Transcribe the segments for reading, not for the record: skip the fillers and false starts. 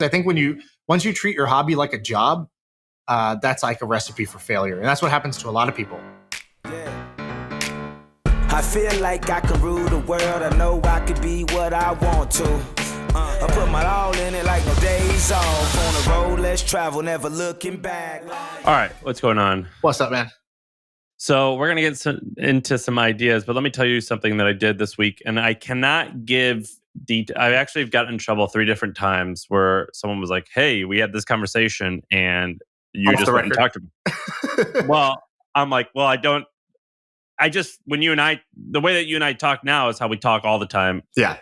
I think once you treat your hobby like a job, that's like a recipe for failure. And that's what happens to a lot of people. I feel like I can rule the world. I know I could be what I want to. I put my all in it like no days off. On the road, let's travel, never looking back. All right, what's going on? What's up, man? So we're going to get into some ideas, but let me tell you something that I did this week. And I cannot give I actually have gotten in trouble 3 different times where someone was like, hey, we had this conversation and you just went and talked to me. Well, I'm like, well, when you and I, the way that you and I talk now is how we talk all the time. Yeah.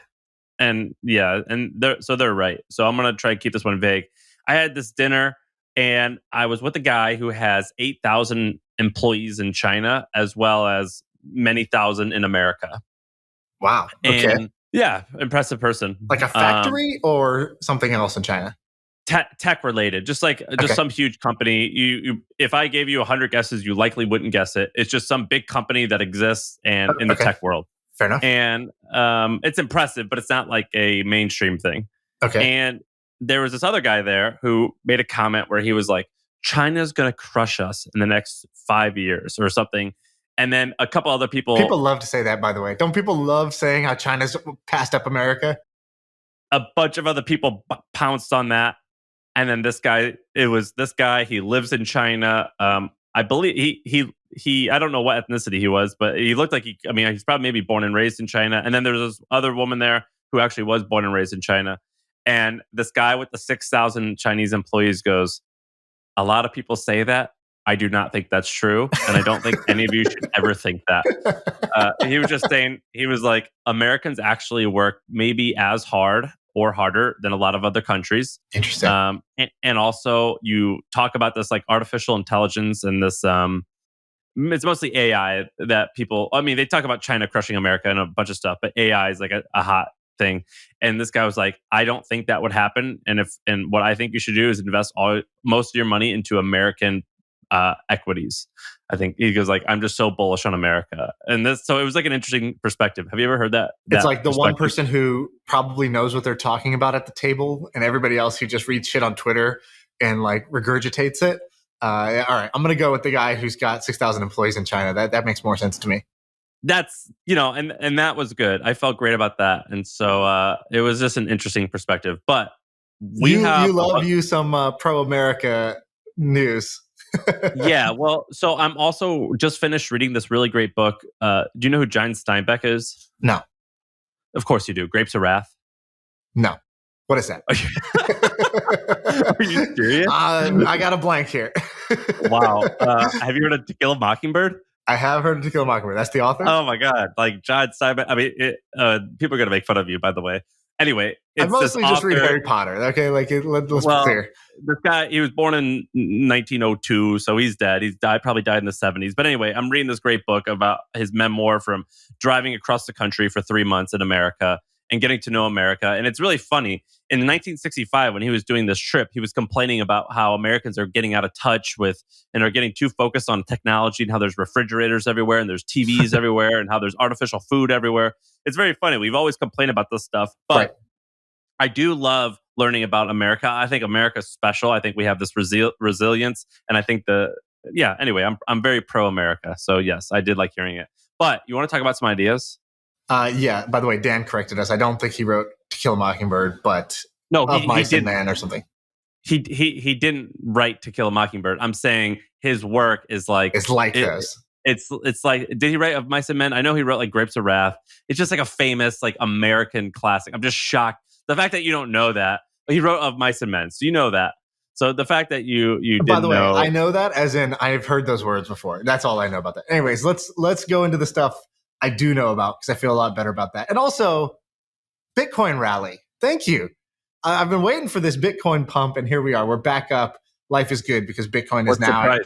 So they're right. So I'm going to try to keep this one vague. I had this dinner and I was with a guy who has 8,000 employees in China as well as many thousand in America. Wow. Okay. And yeah, impressive person. Like a factory or something else in China? Tech related, just some huge company. You if I gave you 100 guesses, you likely wouldn't guess it. It's just some big company that exists and in the tech world. Fair enough. And it's impressive, but it's not like a mainstream thing. Okay. And there was this other guy there who made a comment where he was like, China's going to crush us in the next 5 years or something. And then a couple other people... People love to say that, by the way. Don't people love saying how China's passed up America? A bunch of other people pounced on that. And then he lives in China. I believe he I don't know what ethnicity he was, but he looked like he's probably maybe born and raised in China. And then there's this other woman there who actually was born and raised in China. And this guy with the 6,000 Chinese employees goes, a lot of people say that. I do not think that's true. And I don't think any of you should ever think that. He was just saying, he was like, Americans actually work maybe as hard or harder than a lot of other countries. Interesting. And also you talk about this like artificial intelligence and this, it's mostly AI that people, they talk about China crushing America and a bunch of stuff, but AI is like a hot thing. And this guy was like, I don't think that would happen. And what I think you should do is invest most of your money into American equities. I think he goes like, I'm just so bullish on America. And so it was like an interesting perspective. Have you ever heard that? It's like the one person who probably knows what they're talking about at the table and everybody else who just reads shit on Twitter and like regurgitates it. All right, I'm going to go with the guy who's got 6,000 employees in China. That makes more sense to me. That's, and that was good. I felt great about that. And so it was just an interesting perspective. But you love some pro-America news. Yeah, well, so I'm also just finished reading this really great book. Do you know who John Steinbeck is? No. Of course you do. Grapes of Wrath? No. What is that? Are you serious? I got a blank here. Wow. Have you heard of To Kill a Mockingbird? I have heard of To Kill a Mockingbird. That's the author? Oh my God. Like John Steinbeck. People are going to make fun of you, by the way. Anyway, I mostly just read Harry Potter. Okay, let's be clear. This guy, he was born in 1902, so he's dead. Probably died in the 70s. But anyway, I'm reading this great book about his memoir from driving across the country for 3 months in America and getting to know America. And it's really funny. In 1965, when he was doing this trip, he was complaining about how Americans are getting out of touch with and are getting too focused on technology and how there's refrigerators everywhere and there's TVs everywhere and how there's artificial food everywhere. It's very funny. We've always complained about this stuff, but right. I do love learning about America. I think America's special. I think we have this resilience. And I think anyway, I'm very pro-America. So yes, I did like hearing it. But you want to talk about some ideas? Yeah. By the way, Dan corrected us. I don't think he wrote To Kill a Mockingbird, but Mice and Men or something. He didn't write To Kill a Mockingbird. I'm saying his work is like this. It's like, did he write Of Mice and Men? I know he wrote like Grapes of Wrath. It's just like a famous like American classic. I'm just shocked. The fact that you don't know that. He wrote Of Mice and Men, so you know that. So the fact that you didn't know. By the way, I know that as in I've heard those words before. That's all I know about that. Anyways, let's go into the stuff I do know about because I feel a lot better about that. And also, Bitcoin rally. Thank you. I've been waiting for this Bitcoin pump, and here we are. We're back up. Life is good because Bitcoin is now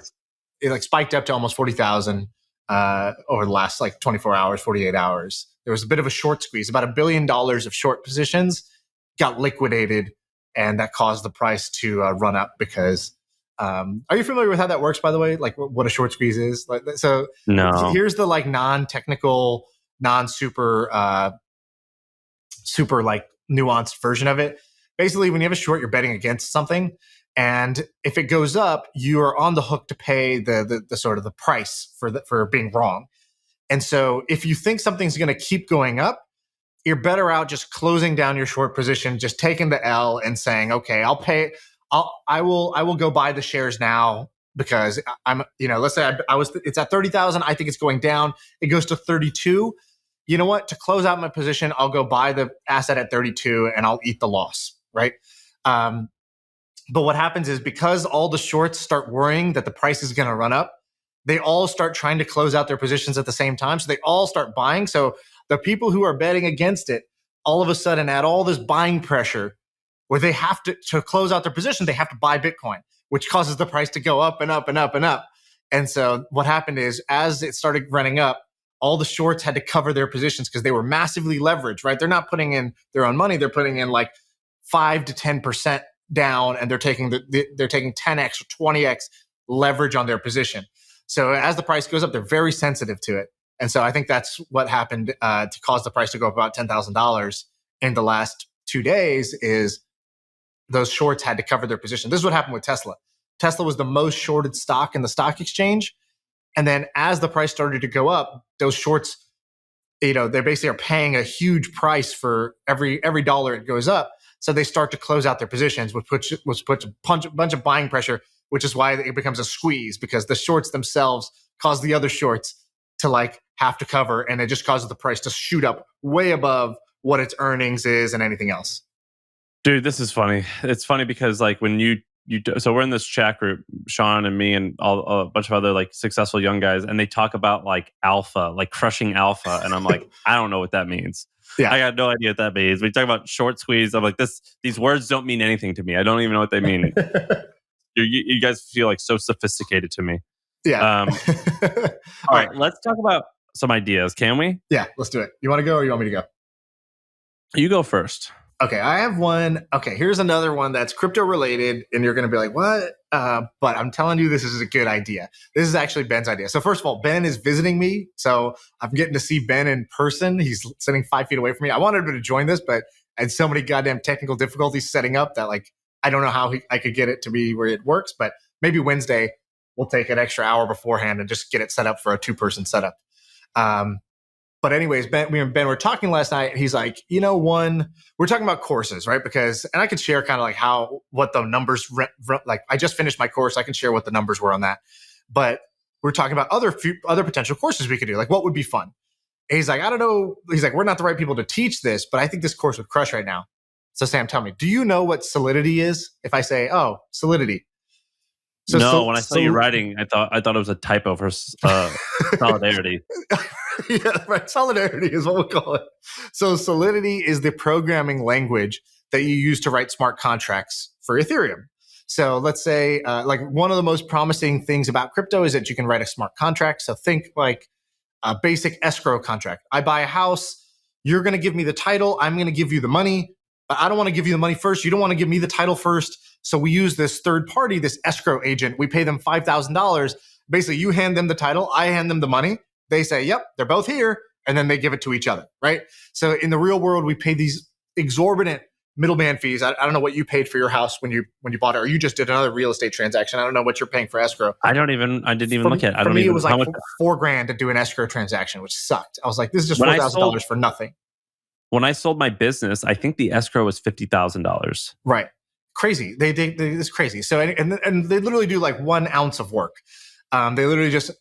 it like spiked up to almost 40,000 over the last like 24 hours, 48 hours. There was a bit of a short squeeze. About $1 billion of short positions got liquidated, and that caused the price to run up because. Are you familiar with how that works, by the way? Like what a short squeeze is? No. Here's the like non-technical, super like nuanced version of it. basically when you have a short, you're betting against something. And if it goes up, you are on the hook to pay the sort of the price for being wrong. And so if you think something's going to keep going up, you're better out just closing down your short position, just taking the L and saying, okay, I will go buy the shares now because I'm, let's say it's at 30,000. I think it's going down. It goes to 32. You know what? To close out my position, I'll go buy the asset at 32 and I'll eat the loss, right? But what happens is because all the shorts start worrying that the price is going to run up, they all start trying to close out their positions at the same time. So they all start buying. So the people who are betting against it, all of a sudden add all this buying pressure where they have to close out their position, they have to buy Bitcoin, which causes the price to go up and up and up and up. And so what happened is as it started running up, all the shorts had to cover their positions because they were massively leveraged, right? They're not putting in their own money. They're putting in like 5 to 10% down, and they're taking 10x or 20x leverage on their position. So as the price goes up, they're very sensitive to it. And so I think that's what happened to cause the price to go up about $10,000 in the last 2 days is those shorts had to cover their position. This is what happened with Tesla. Tesla was the most shorted stock in the stock exchange. And then as the price started to go up, those shorts, they basically are paying a huge price for every dollar it goes up. So they start to close out their positions, which puts a bunch of buying pressure, which is why it becomes a squeeze because the shorts themselves cause the other shorts to like have to cover, and it just causes the price to shoot up way above what its earnings is and anything else. Dude, this is funny. It's funny because like when so we're in this chat group, Shaan and me and a bunch of other like successful young guys, and they talk about like alpha, like crushing alpha, and I'm like, I don't know what that means. Yeah, I got no idea what that means. We talk about short squeeze. I'm like, these words don't mean anything to me. I don't even know what they mean. You guys feel like so sophisticated to me. Yeah. All right, let's talk about some ideas. Can we? Yeah, let's do it. You want to go or you want me to go? You go first. Okay, I have one. Okay, here's another one that's crypto related, and you're going to be like, what? But I'm telling you, this is a good idea. This is actually Ben's idea. So first of all, Ben is visiting me. So I'm getting to see Ben in person. He's sitting 5 feet away from me. I wanted him to join this, but I had so many goddamn technical difficulties setting up that like, I don't know how I could get it to be where it works, but maybe Wednesday we'll take an extra hour beforehand and just get it set up for a 2-person setup. But anyways, Ben were talking last night, and he's like, we're talking about courses, right? And I could share kind of like what the numbers, like I just finished my course. I can share what the numbers were on that. But we're talking about other potential courses we could do. Like what would be fun? And he's like, I don't know. He's like, we're not the right people to teach this, but I think this course would crush right now. So Sam, tell me, do you know what Solidity is? If I say, Solidity. So when I saw you writing, I thought it was a typo for solidarity. Yeah, right. Solidarity is what we call it. So Solidity is the programming language that you use to write smart contracts for Ethereum. So let's say, like one of the most promising things about crypto is that you can write a smart contract. So think like a basic escrow contract. I buy a house. You're going to give me the title. I'm going to give you the money. I don't want to give you the money first. You don't want to give me the title first. So we use this third party, this escrow agent. We pay them $5,000. Basically, you hand them the title. I hand them the money. They say, yep, they're both here. And then they give it to each other, right? So in the real world, we pay these exorbitant middleman fees. I don't know what you paid for your house when you bought it, or you just did another real estate transaction. I don't know what you're paying for escrow. I didn't even look at it. For me, it was like $4,000 to do an escrow transaction, which sucked. I was like, this is just $4,000 for nothing. When I sold my business, I think the escrow was $50,000. Right. Crazy. They it's crazy. So, and they literally do like 1 ounce of work. They literally just,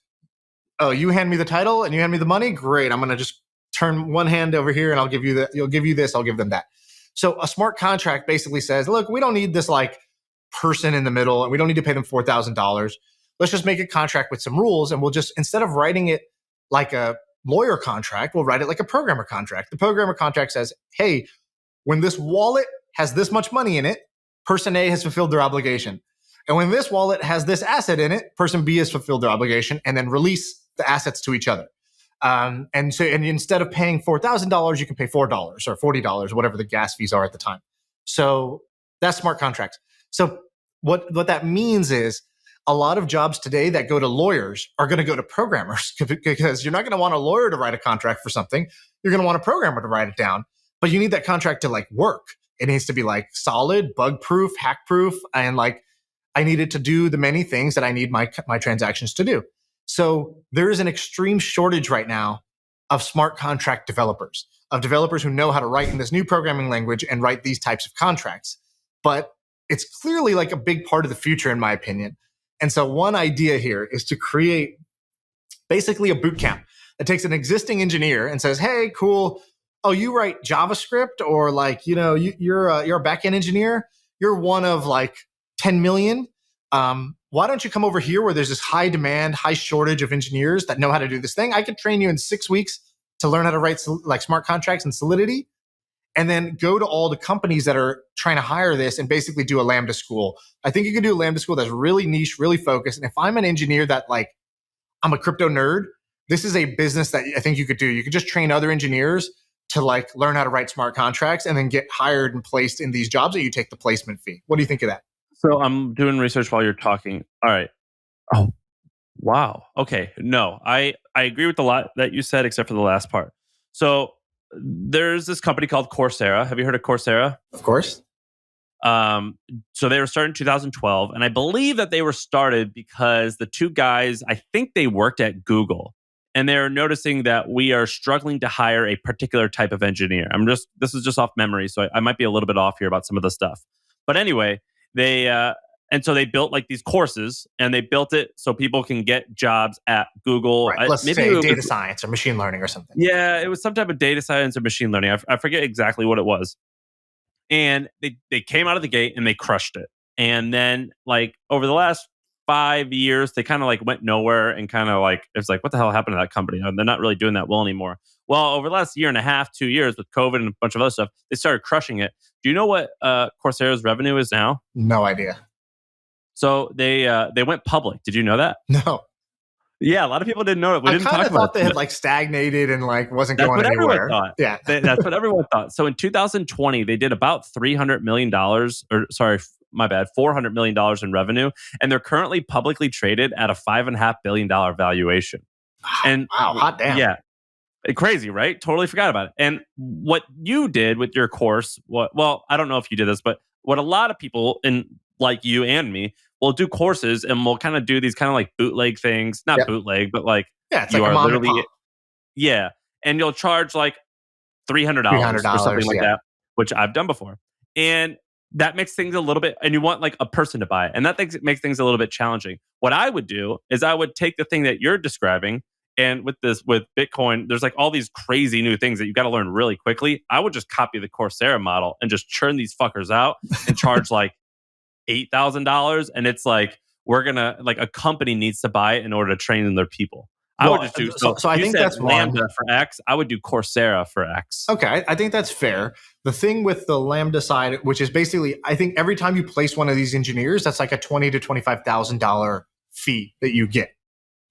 you hand me the title and you hand me the money. Great. I'm going to just turn one hand over here and I'll give you that. You'll give you this. I'll give them that. So a smart contract basically says, look, we don't need this like person in the middle and we don't need to pay them $4,000. Let's just make a contract with some rules. And we'll just, instead of writing it like a lawyer contract, we'll write it like a programmer contract. The programmer contract says, hey, when this wallet has this much money in it, person A has fulfilled their obligation. And when this wallet has this asset in it, person B has fulfilled their obligation, and then release the assets to each other. And instead of paying $4,000, you can pay $4 or $40, whatever the gas fees are at the time. So that's smart contracts. So what that means is a lot of jobs today that go to lawyers are going to go to programmers because you're not going to want a lawyer to write a contract for something. You're going to want a programmer to write it down, but you need that contract to like work. It needs to be like solid, bug proof, hack proof, and like I need it to do the many things that I need my transactions to do. So there is an extreme shortage right now of smart contract developers, of developers who know how to write in this new programming language and write these types of contracts. But it's clearly like a big part of the future, in my opinion. And so one idea here is to create basically a boot camp that takes an existing engineer and says, hey, cool. Oh, you write JavaScript, or like, you're a backend engineer. You're one of like 10 million. Why don't you come over here where there's this high demand, high shortage of engineers that know how to do this thing? I could train you in 6 weeks to learn how to write like smart contracts and Solidity, and then go to all the companies that are trying to hire this and basically do a Lambda school. I think you can do a Lambda school that's really niche, really focused. And if I'm an engineer that like, I'm a crypto nerd, this is a business that I think you could do. You could just train other engineers to like learn how to write smart contracts and then get hired and placed in these jobs that you take the placement fee. What do you think of that? So I'm doing research while you're talking. All right. Oh, wow. Okay. No, I agree with a lot that you said, except for the last part. So there's this company called Coursera. Have you heard of Coursera? Of course. So they were started in 2012, and I believe that they were started because the two guys, I think they worked at Google, and they're noticing that we are struggling to hire a particular type of engineer. This is just off memory, so I might be a little bit off here about some of the stuff. But anyway, and so they built like these courses, and they built it so people can get jobs at Google. Right. Let's say data science or machine learning or something. Yeah, it was some type of data science or machine learning. I forget exactly what it was. And they came out of the gate and they crushed it. And then like over the last 5 years, they kind of like went nowhere and kind of like, it's like, what the hell happened to that company? They're not really doing that well anymore. Well, over the last year and a half, 2 years with COVID and a bunch of other stuff, they started crushing it. Do you know what Coursera's revenue is now? No idea. So they went public. Did you know that? No. Yeah, a lot of people didn't know it. We didn't talk about it. I thought they had like stagnated and like wasn't going anywhere. Thought. Yeah, that's what everyone thought. So in 2020, they did about $400 million in revenue, and they're currently publicly traded at a $5.5 billion valuation. And wow, hot damn. Yeah, crazy, right? Totally forgot about it. And what you did with your course, well, I don't know if you did this, but what a lot of people like you and me, we'll do courses and we'll kind of do these kind of like bootleg things. Not bootleg, but like it's like a mom and pop. Yeah. And you'll charge like $300 or something like that, which I've done before. And that makes things a little bit, and you want like a person to buy it. And that makes things a little bit challenging. What I would do is I would take the thing that you're describing, and with Bitcoin, there's like all these crazy new things that you got to learn really quickly. I would just copy the Coursera model and just churn these fuckers out and charge like $8,000, and it's like we're gonna like a company needs to buy it in order to train their people. I would just do so I think that's Lambda for X. I would do Coursera for X. Okay, I think that's fair. The thing with the Lambda side, which is basically, I think every time you place one of these engineers, that's like a $20,000 to $25,000 fee that you get.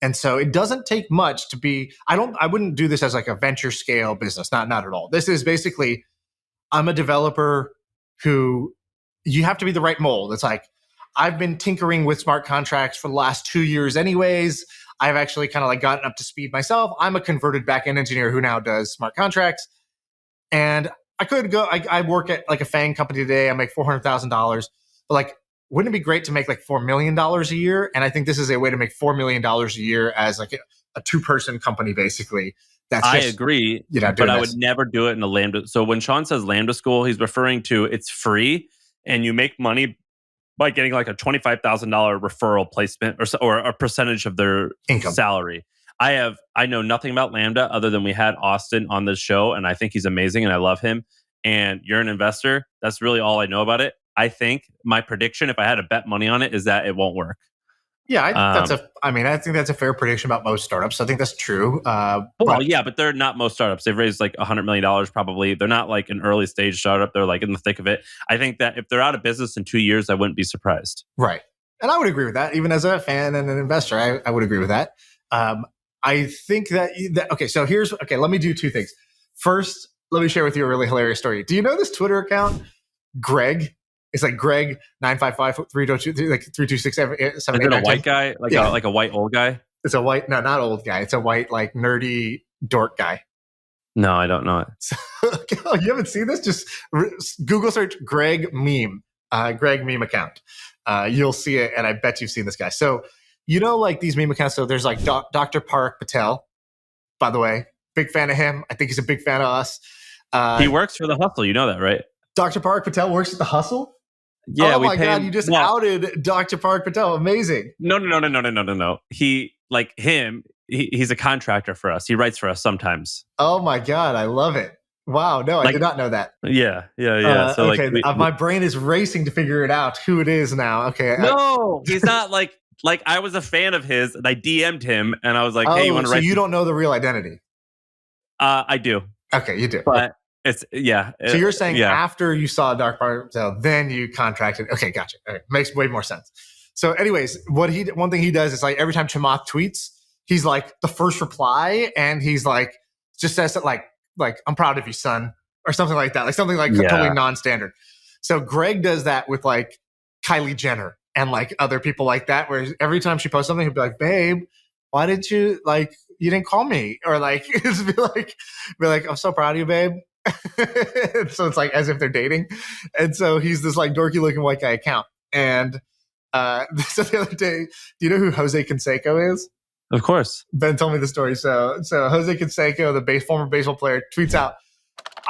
And so it doesn't take much to be. I wouldn't do this as like a venture scale business. Not at all. This is basically, I'm a developer who. You have to be the right mold. It's like, I've been tinkering with smart contracts for the last 2 years anyways. I've actually kind of like gotten up to speed myself. I'm a converted backend engineer who now does smart contracts. And I could go, I work at like a FANG company today. I make $400,000. But like, wouldn't it be great to make like $4 million a year? And I think this is a way to make $4 million a year as like a two-person company, basically. I agree, but I would never do it in a Lambda. So when Shaan says Lambda school, he's referring to it's free. And you make money by getting like a $25,000 referral placement or a percentage of their income salary. I know nothing about Lambda other than we had Austin on this show, and I think he's amazing and I love him. And you're an investor. That's really all I know about it. I think my prediction, if I had to bet money on it, is that it won't work. Yeah, I think that's a fair prediction about most startups. I think that's true. But they're not most startups. They've raised like $100 million probably. They're not like an early stage startup. They're like in the thick of it. I think that if they're out of business in 2 years, I wouldn't be surprised. Right. And I would agree with that. Even as a fan and an investor, I would agree with that. I think that so let me do two things. First, let me share with you a really hilarious story. Do you know this Twitter account, Greg? It's like Greg 955-322 like 32678. Is it a white guy? Like a white old guy? It's a white, no, not old guy. It's a white, like nerdy dork guy. No, I don't know it. So, oh, you haven't seen this? Just Google search Greg meme, Greg meme account. You'll see it, and I bet you've seen this guy. So like these meme accounts. So there's like Dr. Park Patel. By the way, big fan of him. I think he's a big fan of us. He works for The Hustle. You know that, right? Dr. Park Patel works at The Hustle? Yeah. Oh my God, you just outed Dr. Park Patel. Amazing. No. He's a contractor for us. He writes for us sometimes. Oh my God, I love it. Wow, no, I did not know that. Yeah. So okay, my brain is racing to figure it out who it is now. Okay. No, he's not like I was a fan of his and I DM'd him and I was like, hey, you want to write? So you don't know the real identity? I do. Okay, you do. But it's, yeah. So you're saying after you saw Dark Part, so then you contracted. Okay, gotcha. Okay, makes way more sense. So anyways, one thing he does is like every time Chamath tweets, he's like the first reply and he's like, just says it like I'm proud of you, son, or something like that. Like something like totally non-standard. So Greg does that with like Kylie Jenner and like other people like that, where every time she posts something, he'll be like, babe, why didn't you you didn't call me? Or like, be like, I'm so proud of you, babe. So it's like as if they're dating. And so he's this like dorky looking white guy account. And so the other day, do you know who Jose Canseco is? Of course. Ben told me the story. So Jose Canseco, the former baseball player, tweets out,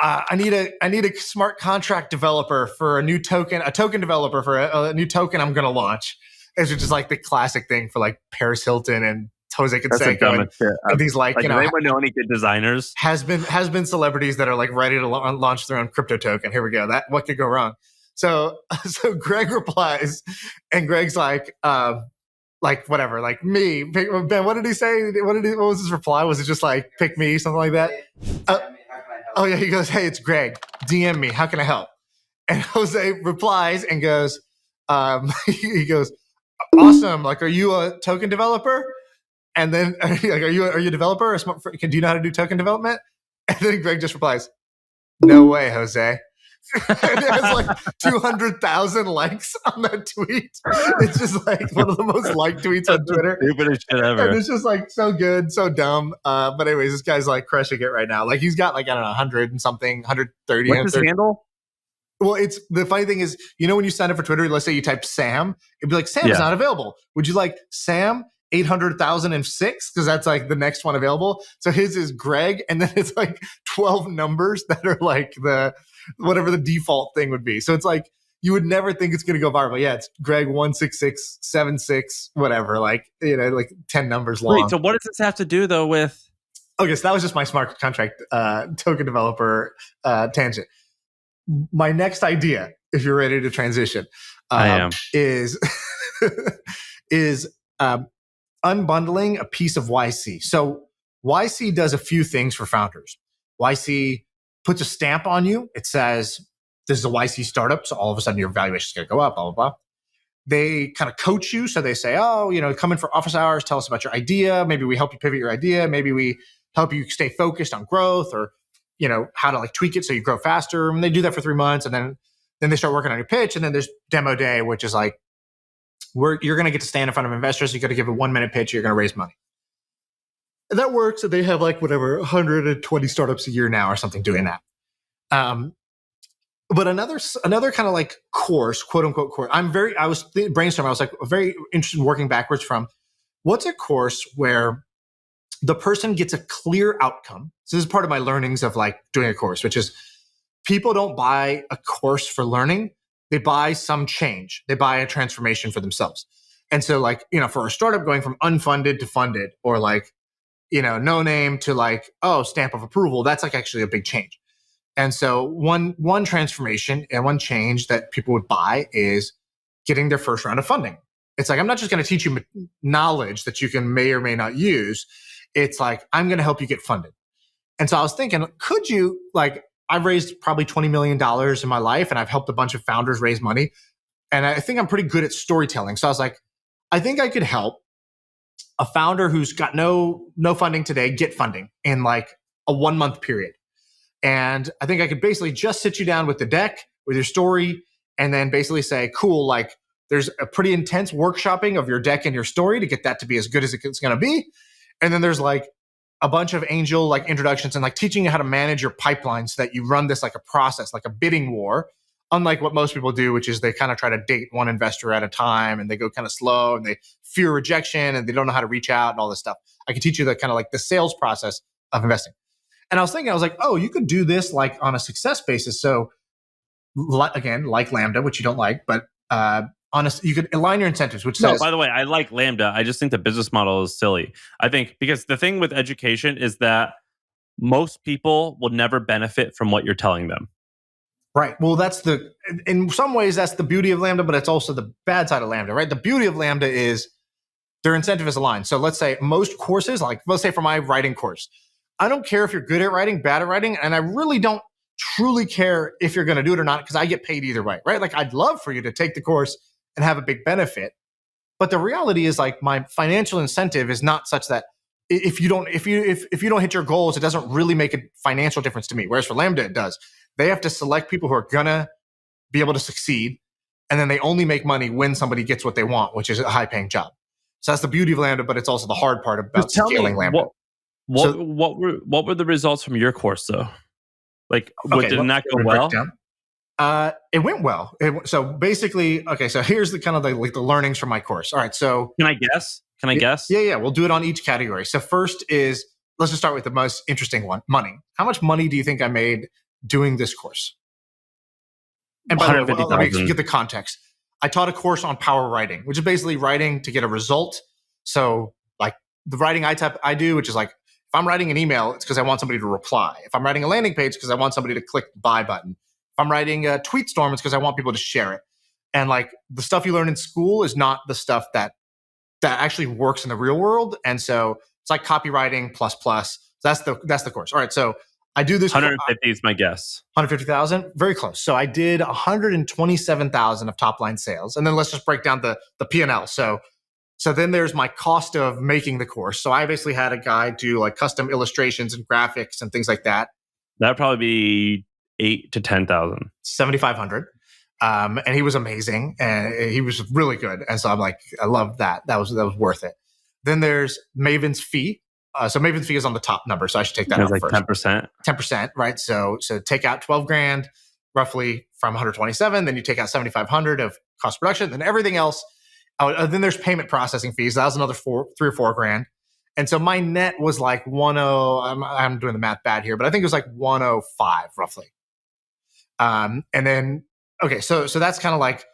I need a smart contract developer for a token developer for a new token I'm going to launch. It's just like the classic thing for like Paris Hilton and Jose Canseco and these like does anyone know any good designers? Has been celebrities that are like ready to launch their own crypto token. Here we go. What could go wrong? So Greg replies, and Greg's like whatever, like me. Ben, what did he say? What was his reply? Was it just like pick me, something like that? Oh yeah, he goes, hey, it's Greg. DM me. How can I help? And Jose replies and goes, he goes, awesome. Like, are you a token developer? And then like, are you a developer? Do you know how to do token development? And then Greg just replies, no way, Jose. And it has like 200,000 likes on that tweet. It's just like one of the most liked tweets on Twitter. Stupidest shit ever. And it's just like so good, so dumb. But anyways, this guy's like crushing it right now. Like he's got like, I don't know, 100 and something, 130. What's his handle? Well, it's the funny thing is, when you sign up for Twitter, let's say you type Sam, it'd be like, Sam is not available. Would you like Sam 800,006? Because that's like the next one available. So his is Greg, and then it's like 12 numbers that are like whatever the default thing would be. So it's like you would never think it's going to go viral. Yeah, it's Greg 16676, whatever, like 10 numbers long. Wait, so what does this have to do though with? Okay, so that was just my smart contract token developer tangent. My next idea, if you're ready to transition, I am. is unbundling a piece of YC. So YC does a few things for founders. YC puts a stamp on you. It says, this is a YC startup. So all of a sudden your valuation is going to go up, blah, blah, blah. They kind of coach you. So they say, come in for office hours. Tell us about your idea. Maybe we help you pivot your idea. Maybe we help you stay focused on growth, or, how to like tweak it so you grow faster. And they do that for 3 months. And then they start working on your pitch. And then there's demo day, which is like, you're going to get to stand in front of investors. You got to give a 1-minute pitch. You're going to raise money. And that works. They have like 120 startups a year now or something doing that. But another kind of like course, quote unquote course. I was brainstorming. I was like very interested in working backwards from what's a course where the person gets a clear outcome. So this is part of my learnings of like doing a course, which is people don't buy a course for learning. They buy some change. They buy a transformation for themselves. And so like, for a startup going from unfunded to funded, or like, no name to like, stamp of approval, that's like actually a big change. And so one transformation and one change that people would buy is getting their first round of funding. It's like, I'm not just going to teach you knowledge that you may or may not use. It's like, I'm going to help you get funded. And so I was thinking, could you, like, I've raised probably $20 million in my life, and I've helped a bunch of founders raise money. And I think I'm pretty good at storytelling. So I was like, I think I could help a founder who's got no funding today get funding in like a 1-month period. And I think I could basically just sit you down with the deck, with your story, and then basically say, cool, like there's a pretty intense workshopping of your deck and your story to get that to be as good as it's going to be. And then there's like a bunch of angel like introductions and like teaching you how to manage your pipeline so that you run this like a process, like a bidding war, unlike what most people do, which is they kind of try to date one investor at a time and they go kind of slow and they fear rejection and they don't know how to reach out and all this stuff. I can teach you the kind of like the sales process of investing. And I was like, oh, you could do this like on a success basis. So again, like Lambda, which you don't like, but you could align your incentives, which says... No, by the way, I like Lambda. I just think the business model is silly. I think because the thing with education is that most people will never benefit from what you're telling them. Right. Well, in some ways, that's the beauty of Lambda, but it's also the bad side of Lambda, right? The beauty of Lambda is their incentive is aligned. So let's say most courses, like let's say for my writing course, I don't care if you're good at writing, bad at writing, and I really don't truly care if you're going to do it or not because I get paid either way, right? Like I'd love for you to take the course and have a big benefit. But the reality is like my financial incentive is not such that if you don't hit your goals, it doesn't really make a financial difference to me. Whereas for Lambda, it does. They have to select people who are gonna be able to succeed, and then they only make money when somebody gets what they want, which is a high-paying job. So that's the beauty of Lambda, but it's also the hard part about scaling Lambda. What were the results from your course though? Like, did it not go well? It went well. So basically, so here's the kind of the learnings from my course. All right, so can I guess? Yeah. We'll do it on each category. So first is, let's just start with the most interesting one, money. How much money do you think I made doing this course? And by the way, let me get the context. I taught a course on power writing, which is basically writing to get a result. So like the writing I do, which is like, if I'm writing an email, it's because I want somebody to reply. If I'm writing a landing page, because I want somebody to click the buy button. If I'm writing a tweet storm, it's because I want people to share it. And like the stuff you learn in school is not the stuff that actually works in the real world. And so it's like copywriting plus. So that's the course. All right. So I do this. 150 is my guess. 150,000, very close. So I did 127,000 of top line sales, and then let's just break down the P&L. So then there's my cost of making the course. So I basically had a guy do like custom illustrations and graphics and things like that. That'd probably be 8 to 10,000. 7,500. And he was amazing and he was really good. And so I'm like, I love that. That was worth it. Then there's Maven's fee. So Maven's fee is on the top number. So I should take that out like first. 10%. 10%, right? So take out 12 grand roughly from 127. Then you take out 7,500 of cost production. Then everything else. Then there's payment processing fees. That was another 3 or 4 grand. And so my net was like 10. I'm doing the math bad here, but I think it was like 105 roughly. And then, okay, so that's kind of like,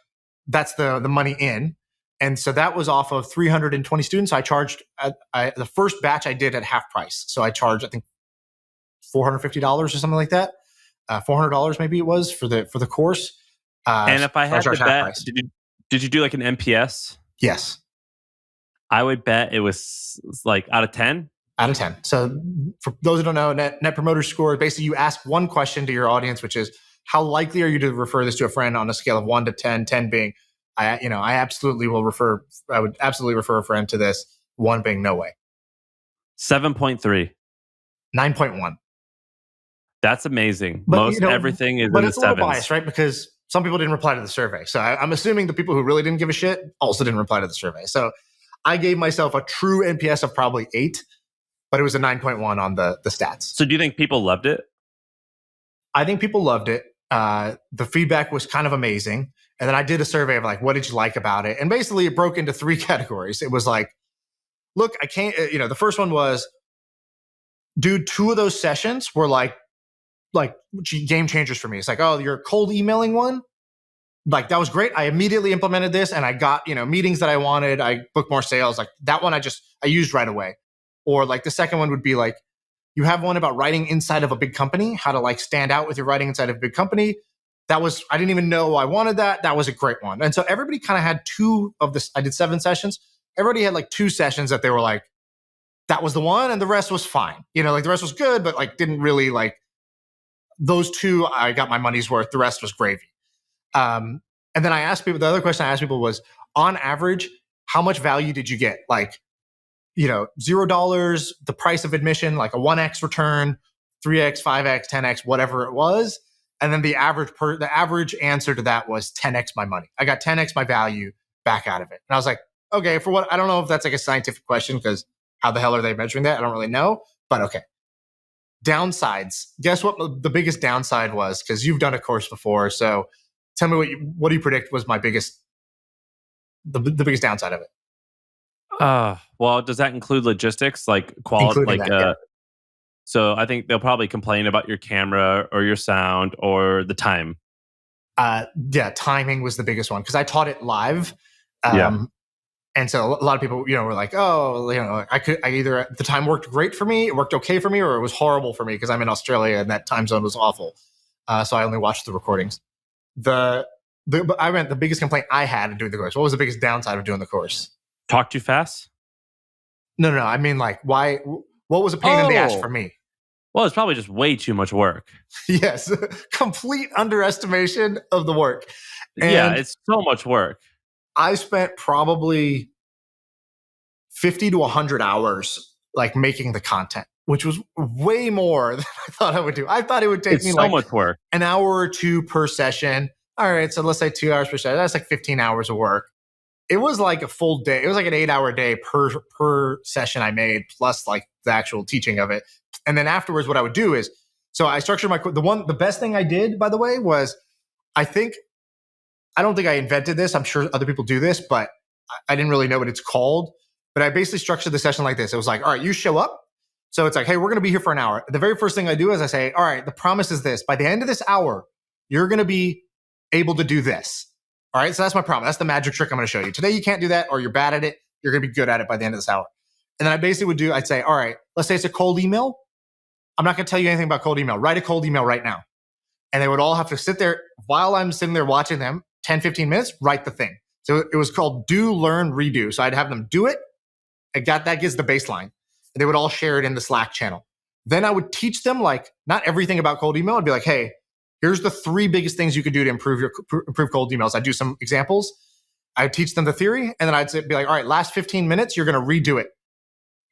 that's the money in. And so that was off of 320 students. I charged, the first batch I did at half price. So I charged, I think, $450 or something like that. $400 maybe it was for the course. And if I had to bet, did you do like an NPS? Yes. I would bet it was like out of 10. Out of 10. So for those who don't know, net promoter score, basically you ask one question to your audience, which is, how likely are you to refer this to a friend on a scale of 1 to 10, 10 being, I would absolutely refer a friend to this, 1 being no way. 7.3. 9.1. That's amazing. But, everything is in the sevens. But it's a little biased, right? Because some people didn't reply to the survey. So I'm assuming the people who really didn't give a shit also didn't reply to the survey. So I gave myself a true NPS of probably 8, but it was a 9.1 on the stats. So do you think people loved it? I think people loved it. The feedback was kind of amazing. And then I did a survey of like, what did you like about it? And basically it broke into 3 categories. It was like, look, I can't, the first one was, dude, 2 of those sessions were like game changers for me. It's like, oh, your cold emailing one, like that was great. I immediately implemented this and I got, meetings that I wanted. I booked more sales. Like that one I used right away. Or like the second one would be like, you have one about writing inside of a big company, how to like stand out with your writing inside of a big company. I didn't even know I wanted that. That was a great one. And so everybody kind of had 2 of this. I did 7 sessions. Everybody had like 2 sessions that they were like, that was the one. And the rest was fine. Like the rest was good, but like didn't really like those 2. I got my money's worth. The rest was gravy. And then the other question I asked people was, on average, how much value did you get? Like, $0, the price of admission, like a 1x return, 3x, 5x, 10x, whatever it was. And then the average answer to that was 10x my money. I got 10x my value back out of it. And I was like, okay, for what? I don't know if that's like a scientific question because how the hell are they measuring that? I don't really know. But okay. Downsides. Guess what the biggest downside was? Because you've done a course before. So tell me what do you predict was my biggest, the biggest downside of it? Well, does that include logistics like quality? Including Like, that, yeah. so I think they'll probably complain about your camera or your sound or the time. Yeah, timing was the biggest one because I taught it live. Yeah. And so a lot of people, were like, oh, I either the time worked great for me, it worked okay for me, or it was horrible for me because I'm in Australia and that time zone was awful. So I only watched the recordings. But the biggest complaint I had in doing the course. What was the biggest downside of doing the course? Talk too fast? No. I mean, like, why? What was a pain in the ass Oh. for me? Well, it's probably just way too much work. Yes, complete underestimation of the work. Yeah, And it's so much work. I spent probably 50 to 100 hours like making the content, which was way more than I thought I would do. I thought it would take It's me so like much work. an hour or two per session. All right, so let's say 2 hours per session. That's like 15 hours of work. It was like a full day. It was like an 8-hour day per session I made, plus like the actual teaching of it. And then afterwards, what I would do is, so I structured the best thing I did, by the way, was I don't think I invented this. I'm sure other people do this, but I didn't really know what it's called. But I basically structured the session like this. It was like, all right, you show up. So it's like, hey, we're going to be here for an hour. The very first thing I do is I say, all right, the promise is this. By the end of this hour, you're going to be able to do this. All right, so that's my promise. That's the magic trick I'm going to show you. Today, you can't do that, or you're bad at it. You're going to be good at it by the end of this hour. And then I basically I'd say, all right, let's say it's a cold email. I'm not going to tell you anything about cold email. Write a cold email right now. And they would all have to sit there while I'm sitting there watching them, 10, 15 minutes, write the thing. So it was called do, learn, redo. So I'd have them do it. That gives the baseline. And they would all share it in the Slack channel. Then I would teach them like not everything about cold email. I'd be like, hey, here's the 3 biggest things you could do to improve cold emails. I'd do some examples. I'd teach them the theory. And then I'd be like, all right, last 15 minutes, you're going to redo it.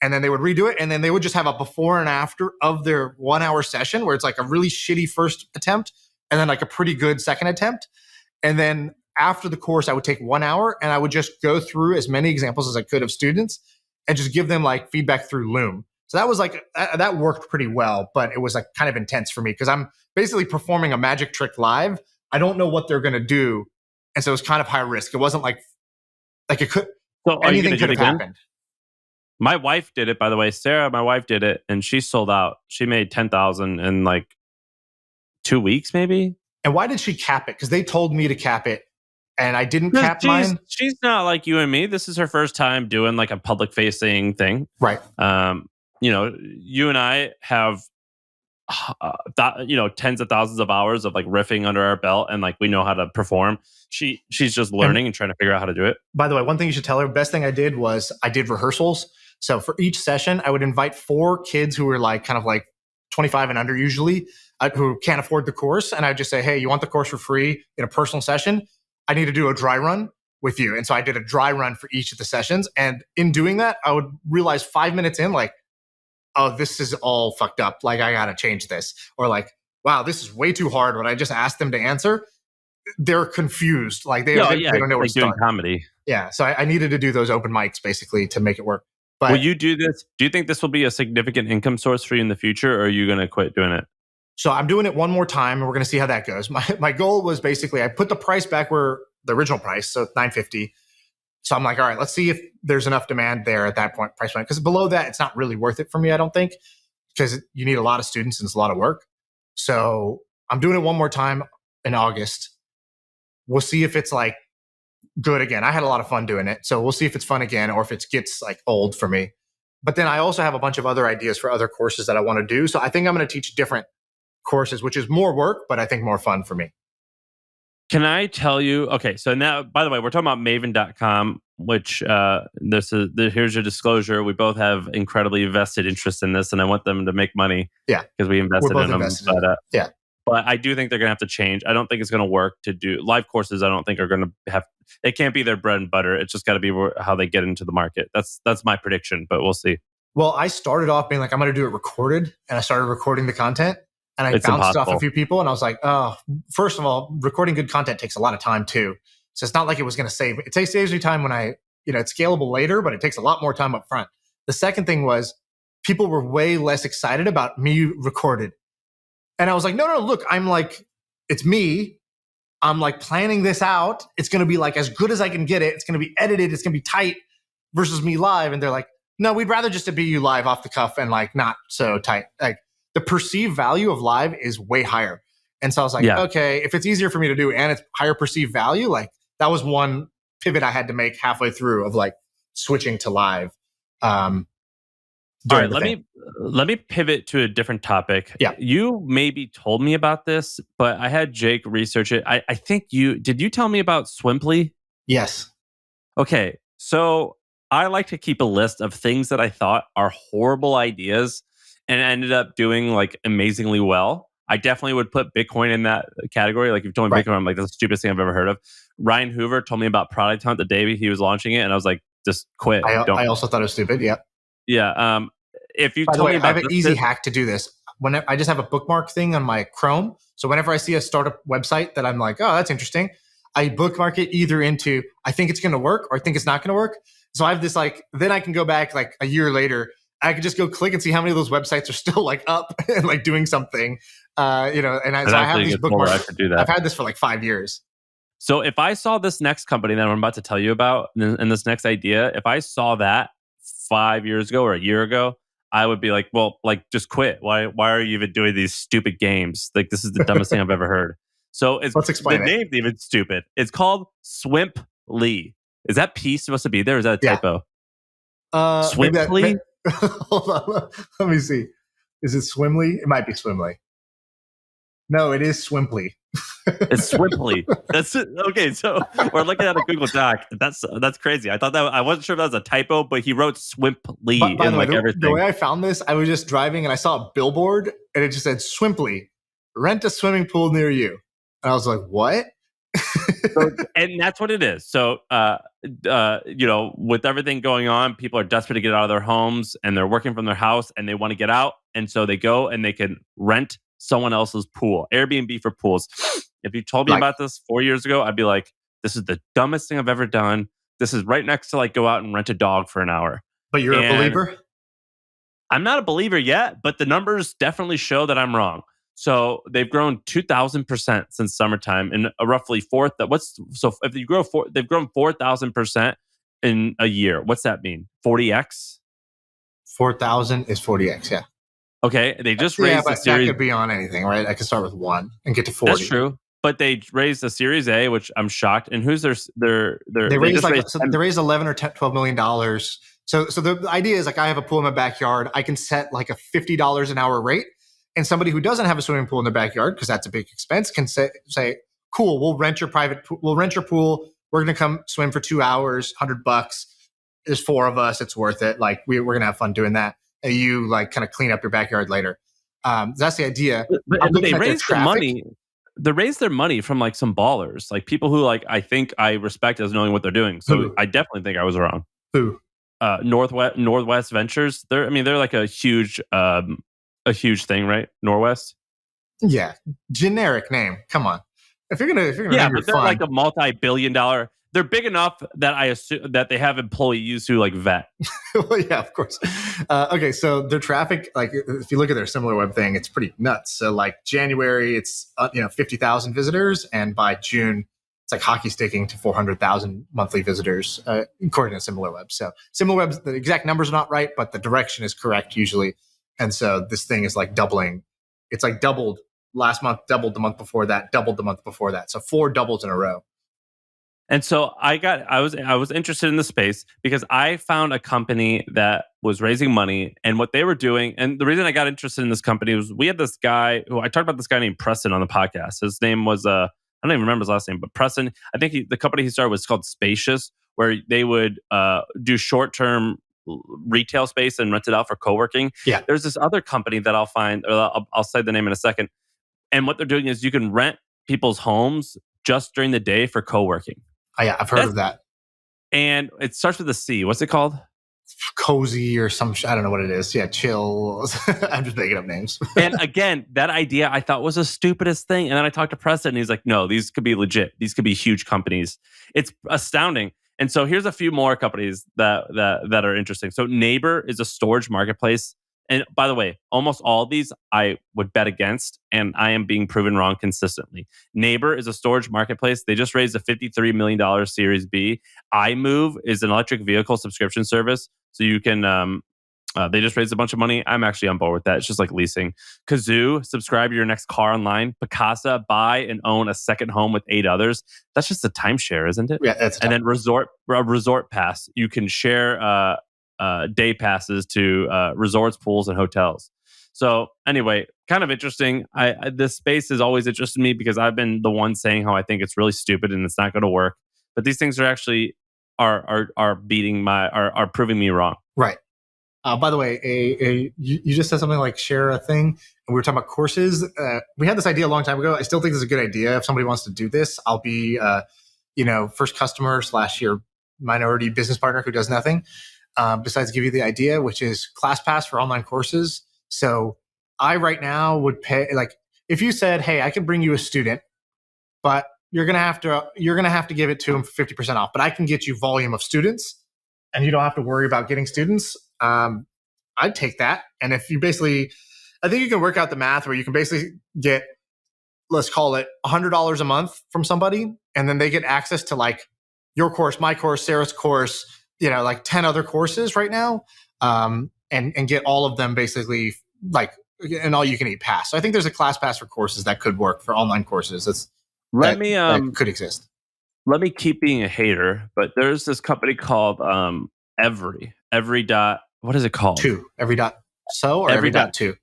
And then they would redo it. And then they would just have a before and after of their 1-hour session where it's like a really shitty first attempt and then like a pretty good second attempt. And then after the course, I would take 1 hour and I would just go through as many examples as I could of students and just give them like feedback through Loom. So that was like, that worked pretty well, but it was like kind of intense for me because I'm basically performing a magic trick live. I don't know what they're going to do. And so it was kind of high risk. It wasn't like it could, So anything could have happened. My wife did it, by the way. Sarah, my wife did it, and she sold out. She made 10,000 in like 2 weeks, maybe. And why did she cap it? Because they told me to cap it, and I didn't cap mine. She's not like you and me. This is her first time doing like a public-facing thing. Right. You and I have, tens of thousands of hours of like riffing under our belt, and like we know how to perform. She's just learning and trying to figure out how to do it. By the way, one thing you should tell her, best thing I did was I did rehearsals. So for each session, I would invite 4 kids who were like kind of like 25 and under usually, who can't afford the course. And I'd just say, hey, you want the course for free in a personal session? I need to do a dry run with you. And so I did a dry run for each of the sessions. And in doing that, I would realize 5 minutes in, like, oh, this is all fucked up. Like, I got to change this. Or like, wow, this is way too hard. When I just asked them to answer, they're confused. Like they don't know where to doing start. Comedy. Yeah. So I needed to do those open mics basically to make it work. But will you do this? Do you think this will be a significant income source for you in the future, or are you going to quit doing it? So I'm doing it one more time, and we're going to see how that goes. My goal was basically I put the price back where the original price, so $950. So I'm like, all right, let's see if there's enough demand there at that point, price point. Because below that, it's not really worth it for me, I don't think, because you need a lot of students and it's a lot of work. So I'm doing it one more time in August. We'll see if it's like good again. I had a lot of fun doing it. So we'll see if it's fun again or if it gets like old for me. But then I also have a bunch of other ideas for other courses that I want to do. So I think I'm going to teach different courses, which is more work, but I think more fun for me. Can I tell you? Okay, so now, by the way, we're talking about Maven.com, which here's your disclosure. We both have incredibly vested interest in this, and I want them to make money. Yeah, because we invested in them. Yeah. But I do think they're going to have to change. I don't think it's going to work to do live courses. I don't think are going to have. It can't be their bread and butter. It's just got to be how they get into the market. That's my prediction, but we'll see. Well, I started off being like, I'm going to do it recorded, and I started recording the content, and I bounced off a few people, and I was like, oh, first of all, recording good content takes a lot of time too. So it's not like it was going to save. It saves me time when it's scalable later, but it takes a lot more time up front. The second thing was people were way less excited about me recorded. And I was like, no, look, I'm like, it's me. I'm like planning this out. It's going to be like as good as I can get it. It's going to be edited. It's going to be tight versus me live. And they're like, no, we'd rather just to be you live off the cuff and like not so tight. Like the perceived value of live is way higher. And so I was like, okay, if it's easier for me to do and it's higher perceived value, like that was one pivot I had to make halfway through of like switching to live. All right, let me pivot to a different topic. Yeah. You maybe told me about this, but I had Jake research it. I think did you tell me about Swimply? Yes. Okay, so I like to keep a list of things that I thought are horrible ideas and ended up doing like amazingly well. I definitely would put Bitcoin in that category. Like if you told me Bitcoin, I'm like, that's the stupidest thing I've ever heard of. Ryan Hoover told me about Product Hunt the day he was launching it, and I was like, just quit. I also thought it was stupid. Yeah. Yeah. If you By the told way, me about I have an easy hack to do this. Whenever I just have a bookmark thing on my Chrome, so whenever I see a startup website that I'm like, oh, that's interesting, I bookmark it either into I think it's going to work or I think it's not going to work. So I have this like, then I can go back like a year later. I can just go click and see how many of those websites are still like up and like doing something, And so I have these bookmarks. I've had this for like 5 years. So if I saw this next company that I'm about to tell you about and this next idea, if I saw that 5 years ago or a year ago, I would be like, well, like just quit. Why are you even doing these stupid games? Like this is the dumbest thing I've ever heard. So let's explain the name's even stupid. It's called Swimply. Is that P supposed to be there? Or is that a typo? Swimply? Hold on. Let me see. Is it Swimly? It might be Swimly. No, it is Swimply. It's Swimply. That's it. Okay, so we're looking at a Google Doc. That's crazy. I thought that I wasn't sure if that was a typo, but he wrote Swimply in like everything. The way I found this, I was just driving and I saw a billboard and it just said Swimply, rent a swimming pool near you. And I was like, what? And that's what it is. So, with everything going on, people are desperate to get out of their homes and they're working from their house and they want to get out. And so they go and they can rent someone else's pool, Airbnb for pools. If you told me about this 4 years ago, I'd be like, this is the dumbest thing I've ever done. This is right next to like go out and rent a dog for an hour. But you're a believer? I'm not a believer yet, but the numbers definitely show that I'm wrong. So they've grown 2,000% since summertime, and roughly they've grown 4,000% in a year. What's that mean? 40x? 4,000 is 40x. Yeah. Okay, they just raised the series. That could be on anything, right? I could start with 1 and get to 40. That's true, but they raised a Series A, which I'm shocked. And who's they raised 11 or 12 million dollars. So the idea is like I have a pool in my backyard. I can set like a $50 an hour rate. And somebody who doesn't have a swimming pool in their backyard, because that's a big expense, can say, cool, we'll rent your pool. We're going to come swim for 2 hours, $100. There's 4 of us. It's worth it. Like we're going to have fun doing that. And you like kind of clean up your backyard later. That's the idea. But they raised the money. They raised their money from like some ballers, like people who like I think I respect as knowing what they're doing. So I definitely think I was wrong. Who? Northwest Ventures. They're like a huge thing, right? Norwest. Yeah, generic name. Come on, if you're gonna but they're like a multi-billion-dollar. They're big enough that I assume that they have employees who like vet. Well, yeah, of course. Okay, so their traffic, like if you look at their similar web thing, it's pretty nuts. So like January, it's 50,000 visitors, and by June, it's like hockey sticking to 400,000 monthly visitors, according to Similar Web. So Similar Web's the exact numbers are not right, but the direction is correct usually. And so this thing is like doubling. It's like doubled last month, doubled the month before that, doubled the month before that. So 4 doubles in a row. And so I was interested in the space because I found a company that was raising money and what they were doing. And the reason I got interested in this company was we had this guy who I talked about this guy named Preston on the podcast. His name was I don't even remember his last name, but Preston. I think the company he started was called Spacious, where they would do short-term retail space and rent it out for co-working. Yeah. There's this other company that I'll find, or I'll say the name in a second. And what they're doing is you can rent people's homes just during the day for co-working. Oh, yeah, I've heard of that. And it starts with a C. What's it called? Cozy or some, I don't know what it is. Yeah, chill. I'm just making up names. And again, that idea I thought was the stupidest thing. And then I talked to Preston and he's like, no, these could be legit. These could be huge companies. It's astounding. And so here's a few more companies that are interesting. So Neighbor is a storage marketplace And by the way, almost all of these I would bet against, and I am being proven wrong consistently. Neighbor is a storage marketplace. They just raised a $53 million Series B. iMove is an electric vehicle subscription service. So you can, they just raised a bunch of money. I'm actually on board with that. It's just like leasing. Kazoo, subscribe to your next car online. Picasa, buy and own a second home with 8 others. That's just a timeshare, isn't it? Yeah, that's and then resort pass. You can share day passes to resorts, pools, and hotels. So anyway, kind of interesting. This space has always interested me because I've been the one saying how I think it's really stupid and it's not going to work. But these things are actually are proving me wrong. Right. By the way, you just said something like share a thing, and we were talking about courses. We had this idea a long time ago. I still think this is a good idea. If somebody wants to do this, I'll be, first customer / your minority business partner who does nothing besides give you the idea, which is ClassPass for online courses. So I right now would pay, like, if you said, "Hey, I can bring you a student, but you're gonna have to give it to him for 50% off, but I can get you volume of students, and you don't have to worry about getting students." I'd take that. And if you basically, I think you can work out the math where you can basically get, let's call it $100 a month from somebody, and then they get access to like your course, my course, Sarah's course, like 10 other courses right now, and get all of them basically like an all you can eat pass. So I think there's a class pass for courses that could work for online courses. That could exist. Let me keep being a hater, but there's this company called every dot. What is it called? Every dot or every dot two.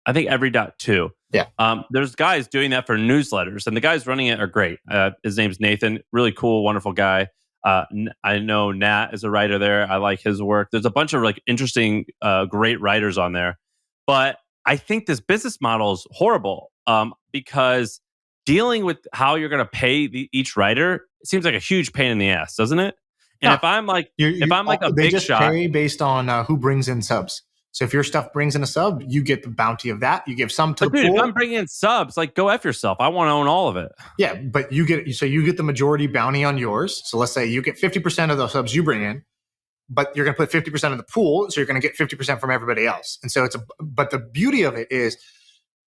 I think every dot two. Yeah. There's guys doing that for newsletters, and the guys running it are great. His name's Nathan. Really cool, wonderful guy. I know Nat is a writer there. I like his work. There's a bunch of like interesting, great writers on there. But I think this business model is horrible because dealing with how you're going to pay each writer, it seems like a huge pain in the ass, doesn't it? And if I'm like, a they big just shot, pay based on who brings in subs. So if your stuff brings in a sub, you get the bounty of that. You give some to the pool. If I'm bringing in subs, like go F yourself. I want to own all of it. Yeah, but you get the majority bounty on yours. So let's say you get 50% of the subs you bring in, but you're going to put 50% of the pool, so you're going to get 50% from everybody else. And so but the beauty of it is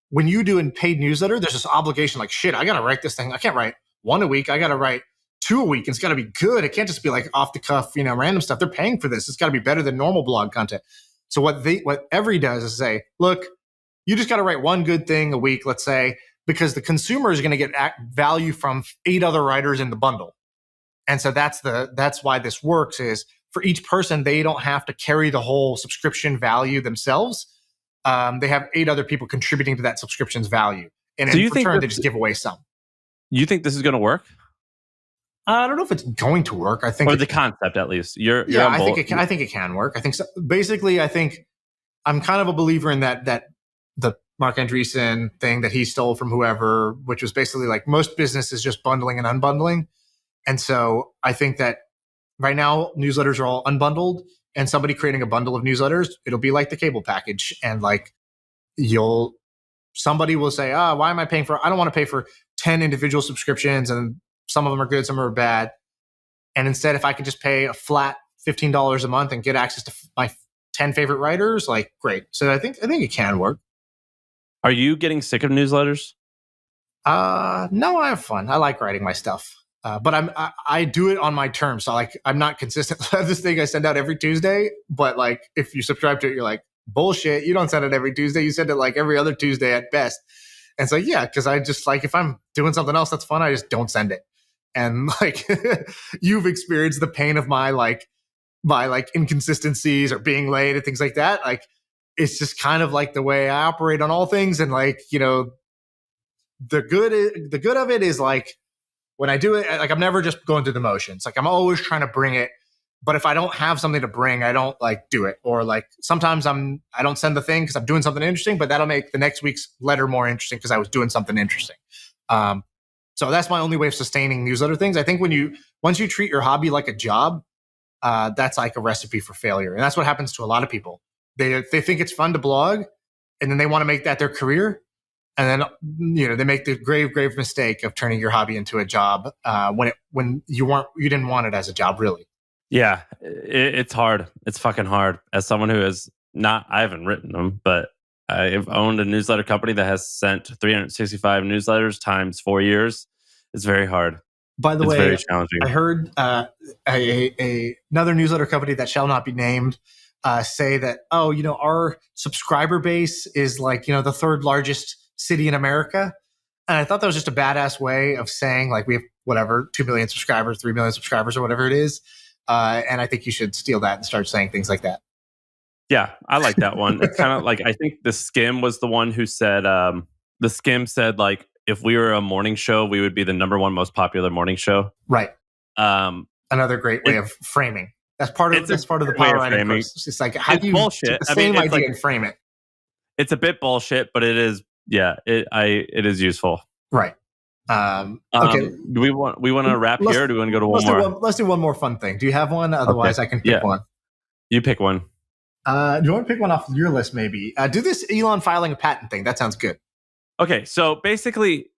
when you do a paid newsletter, there's this obligation like, shit, I got to write this thing. I can't write 1 a week. I got to write 2 a week. It's got to be good. It can't just be like off the cuff, random stuff. They're paying for this. It's got to be better than normal blog content. So what Every does is say, look, you just got to write 1 good thing a week, let's say, because the consumer is going to get value from 8 other writers in the bundle. And so that's why this works is for each person, they don't have to carry the whole subscription value themselves. They have 8 other people contributing to that subscription's value. And in return, they just give away some. You think this is going to work? I don't know if it's going to work. I think, or the concept at least. I think it can work. I think so. Basically, I think I'm kind of a believer in that the Mark Andreessen thing that he stole from whoever, which was basically like most businesses just bundling and unbundling. And so I think that right now newsletters are all unbundled, and somebody creating a bundle of newsletters, it'll be like the cable package, and like somebody will say, why am I paying for? I don't want to pay for 10 individual subscriptions, and some of them are good, some are bad. And instead, if I could just pay a flat $15 a month and get access to my 10 favorite writers, like great. So I think it can work. Are you getting sick of newsletters? No, I have fun. I like writing my stuff, but I do it on my terms. So like I'm not consistent. I have this thing I send out every Tuesday, but like if you subscribe to it, you're like, bullshit. You don't send it every Tuesday. You send it like every other Tuesday at best. And so yeah, because I just like if I'm doing something else that's fun, I just don't send it. And like you've experienced the pain of my inconsistencies or being late and things like that. Like it's just kind of like the way I operate on all things. And like, the good of it is like when I do it, like I'm never just going through the motions. Like I'm always trying to bring it. But if I don't have something to bring, I don't like do it. Or like sometimes I don't send the thing because I'm doing something interesting, but that'll make the next week's letter more interesting because I was doing something interesting. So that's my only way of sustaining newsletter things. I think once you treat your hobby like a job, that's like a recipe for failure. And that's what happens to a lot of people. They think it's fun to blog, and then they want to make that their career. And then, they make the grave mistake of turning your hobby into a job when you didn't want it as a job, really. Yeah, it's hard. It's fucking hard. As someone who has I haven't written them, but I've owned a newsletter company that has sent 365 newsletters times 4 years. It's very hard. By the It's way, very challenging. I heard another newsletter company that shall not be named say that, our subscriber base is like, the third largest city in America. And I thought that was just a badass way of saying like we have whatever, 2 million subscribers, 3 million subscribers or whatever it is. And I think you should steal that and start saying things like that. Yeah, I like that one. It's kind of like, I think the Skim was the one who said, the Skim said like, if we were a morning show, we would be the number one most popular morning show. Right. Another great way it- of framing. That's part of the way power of writing framing. process. It's like how It's do you bullshit. take the I mean, same it's idea like- and frame it. It's a bit bullshit, but it is. Yeah, it is useful. Right. Okay. Do we want to wrap here, or do we want to go to one more? Let's do one more fun thing. Do you have one? Otherwise, I can pick one. You pick one. Do you want to pick one off your list? Maybe do this Elon filing a patent thing. That sounds good. Okay, so basically,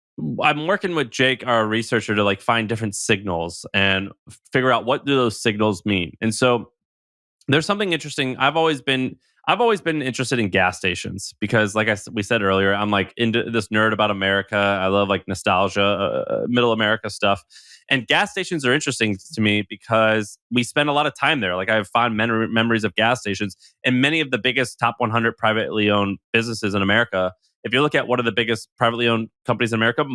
I'm working with Jake, our researcher, to like find different signals and figure out what do those signals mean. And so there's something interesting. I've always been interested in gas stations because, like we said earlier, I'm like into this nerd about America. I love like nostalgia, middle America stuff. And gas stations are interesting to me because we spend a lot of time there. Like I have fond memories of gas stations, and many of the biggest top 100 privately owned businesses in America. If you look at what are the biggest privately owned companies in America,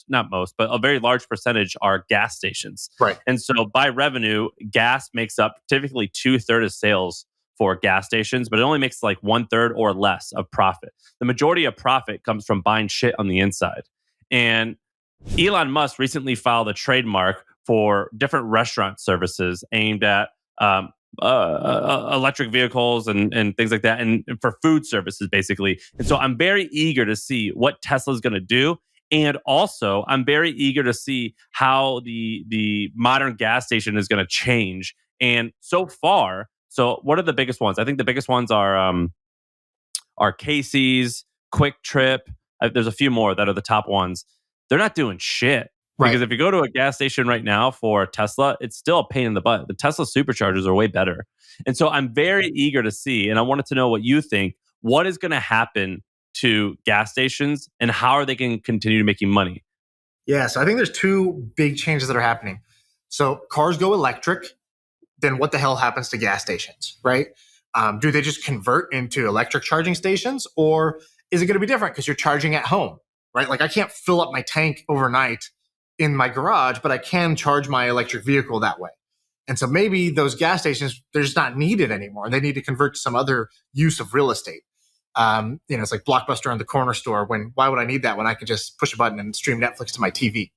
not most, but a very large percentage are gas stations. Right. And so by revenue, gas makes up typically 2/3 of sales for gas stations, but it only makes like 1/3 or less of profit. The majority of profit comes from buying shit on the inside. And Elon Musk recently filed a trademark for different restaurant services aimed at electric vehicles and things like that, and for food services, basically. And so I'm very eager to see what Tesla's going to do. And also, I'm very eager to see how the modern gas station is going to change. And so what are the biggest ones? I think the biggest ones are Casey's, Quick Trip. There's a few more that are the top ones. They're not doing shit. Right. Because if you go to a gas station right now for Tesla, it's still a pain in the butt. The Tesla superchargers are way better. And so I'm very eager to see, and I wanted to know what you think, what is going to happen to gas stations and how are they going to continue making money? Yeah, so I think there's two big changes that are happening. So cars go electric, then what the hell happens to gas stations, right? Do they just convert into electric charging stations, or is it going to be different because you're charging at home, right? Like I can't fill up my tank overnight in my garage, but I can charge my electric vehicle that way. And so maybe those gas stations, they're just not needed anymore. They need to convert to some other use of real estate. It's like Blockbuster and the corner store. Why would I need that when I could just push a button and stream Netflix to my TV?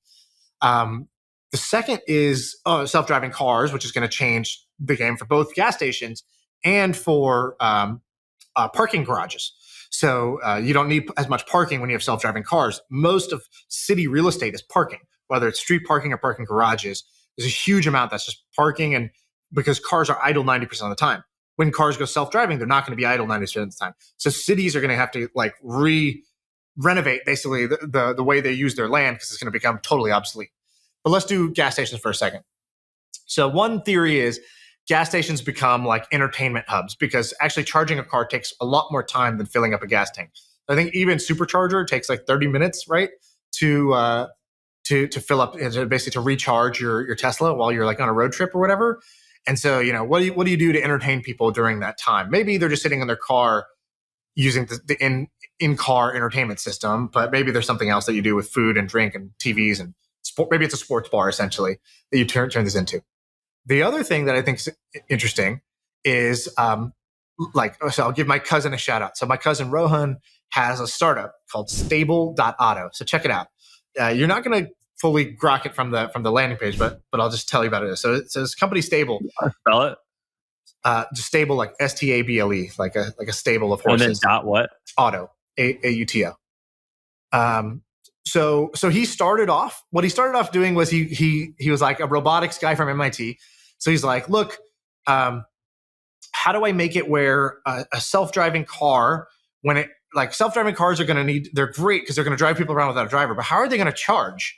The second is self-driving cars, which is going to change the game for both gas stations and for parking garages. So you don't need as much parking when you have self-driving cars. Most of city real estate is parking, whether it's street parking or parking garages. There's a huge amount that's just parking, and because cars are idle 90% of the time. When cars go self-driving, they're not going to be idle 90% of the time. So cities are going to have to like renovate basically the way they use their land because it's going to become totally obsolete. But let's do gas stations for a second. So one theory is gas stations become like entertainment hubs because actually charging a car takes a lot more time than filling up a gas tank. I think even supercharger takes like 30 minutes, right? To fill up, basically to recharge your Tesla while you're like on a road trip or whatever. And so, what do you do to entertain people during that time? Maybe they're just sitting in their car using the in-car entertainment system, but maybe there's something else that you do with food and drink and TVs and sport. Maybe it's a sports bar essentially that you turn this into. The other thing that I think is interesting is so I'll give my cousin a shout out. So my cousin Rohan has a startup called stable.auto. So check it out. You're not going to fully grok it from the landing page, but I'll just tell you about it. So this company Stable. Spell it. Just stable, like stable, like a stable of horses. And then dot what? Auto, auto. So he started off. What he started off doing was he was like a robotics guy from MIT. So he's like, look, how do I make it where a self-driving car, self-driving cars are going to they're great because they're going to drive people around without a driver, but how are they going to charge?